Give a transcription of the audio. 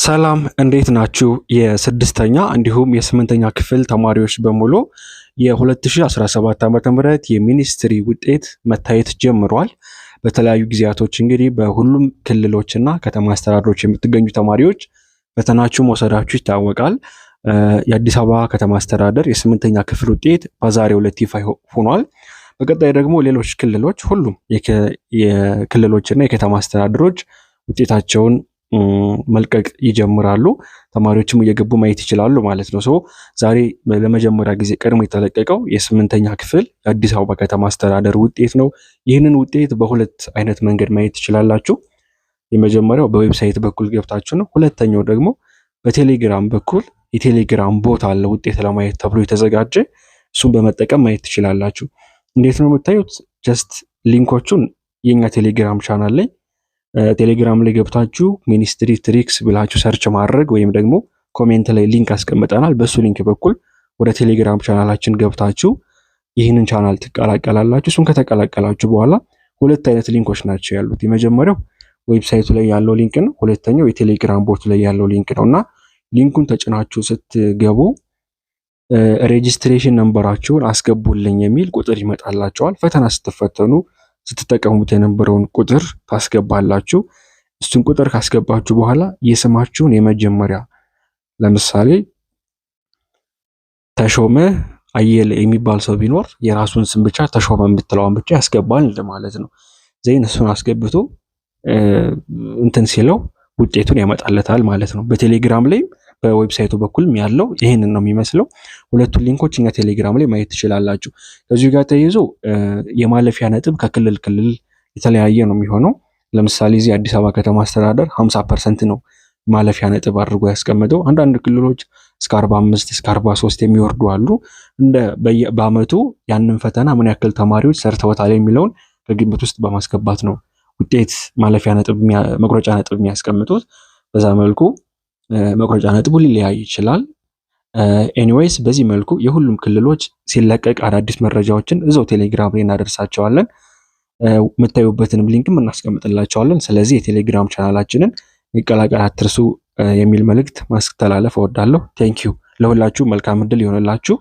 ሰላም እንዴት ናችሁ? የስድስተኛ እንዲሁም የስምንተኛ ክፍል ተማሪዎች በሙሉ የ2017 ዓ.ም የሚኒስትሪ ውጤት መታየት ጀምሯል። በተለያዩ ጊዜያቶች እንግዲህ በሁሉም ክልሎችና ከተማ አስተዳደሮች የምትገኙ ተማሪዎች ፈተናችሁ መውሰዳችሁ ይታወቃል። የአዲስ አበባ ከተማ አስተዳደር የስምንተኛ ክፍል ውጤት በዛሬው ዕለት ይፋ ሆኗል። በቀጣይ ደግሞ ሌሎች ክልሎች ሁሉም የክልሎችና የከተማ አስተዳደሮች ውጤታቸውን መልቀቅ ይጀምራሉ። ተማሪዎችም እየገቡ ማየት ይችላሉ ማለት ነው። ዛሬ ለመጀመሪያ ጊዜ ቀድሞ የተለቀቀው የስምንተኛ ክፍል የአዲስ አበባ ከተማ አስተዳደር ውጤት ነው። ይህንን ውጤት በሁለት አይነት መንገድ ማየት ትችላላችሁ። የመጀመሪያው በዌብሳይት በኩል ገብታችሁ ነው። ሁለተኛው ደግሞ በቴሌግራም በኩል የቴሌግራም ቦት አለ ውጤት ለማየት ተብሎ የተዘጋጀ፣ እሱን በመጠቀም ማየት ትችላላችሁ። እንዴት ነው የምታዩት? ጀስት ሊንኮቹን የኛ ቴሌግራም ቻናል ላይ ቴሌግራም ላይ ገብታችሁ ሚኒስትሪ ትሪክስ ብላችሁ ሰርች ማድረግ ወይም ደግሞ ኮሜንት ላይ ሊንክ አስቀምጠናል። በሱ ሊንክ በኩል ወደ ቴሌግራም ቻናላችን ገብታችሁ ይህንን ቻናል ትቀላቀላላችሁ። እሱን ከተቀላቀላችሁ በኋላ ሁለት አይነት ሊንኮች ናቸው ያሉት። የመጀመሪያው ዌብሳይቱ ላይ ያለው ሊንክ ነው። ሁለተኛው የቴሌግራም ቦት ላይ ያለው ሊንክ ነው እና ሊንኩን ተጭናችሁ ስትገቡ ሬጂስትሬሽን ነምበራችሁን አስገቡልኝ የሚል ቁጥር ይመጣላችኋል። ፈተና ስትፈተኑ ስትጠቀሙት የነበረውን ቁጥር ታስገባላችሁ። እሱን ቁጥር ካስገባችሁ በኋላ የስማችሁን የመጀመሪያ ለምሳሌ ተሾመ አየለ የሚባል ሰው ቢኖር የራሱን ስም ብቻ ተሾመ የምትለዋን ብቻ ያስገባል ማለት ነው። ዘይን እሱን አስገብቶ እንትን ሲለው ውጤቱን ያመጣለታል ማለት ነው። በቴሌግራም ላይ በዌብሳይቱ በኩልም ያለው ይሄንን ነው የሚመስለው። ሁለቱን ሊንኮች እኛ ቴሌግራም ላይ ማየት ትችላላችሁ። ከዚሁ ጋር ተያይዞ የማለፊያ ነጥብ ከክልል ክልል የተለያየ ነው የሚሆነው። ለምሳሌ እዚህ አዲስ አበባ ከተማ አስተዳደር 50% ነው ማለፊያ ነጥብ አድርጎ ያስቀመጠው። አንዳንድ ክልሎች እስከ 45 እስከ 43 የሚወርዱ አሉ። በአመቱ ያንን ፈተና ምን ያክል ተማሪዎች ሰርተውታል የሚለውን ከግምት ውስጥ በማስገባት ነው ውጤት ማለፊያ ነጥብ መቁረጫ ነጥብ የሚያስቀምጡት። በዛ መልኩ መቁረጫ ነጥቡ ሊለያይ ይችላል። ኤኒዌይስ በዚህ መልኩ የሁሉም ክልሎች ሲለቀቅ አዳዲስ መረጃዎችን እዛው ቴሌግራም ላይ እናደርሳቸዋለን። የምታዩበትንም ሊንክም እናስቀምጥላቸዋለን። ስለዚህ የቴሌግራም ቻናላችንን መቀላቀል አትርሱ የሚል መልእክት ማስተላለፍ እወዳለሁ። ቴንኪዩ። ለሁላችሁ መልካም ዕድል ይሆንላችሁ።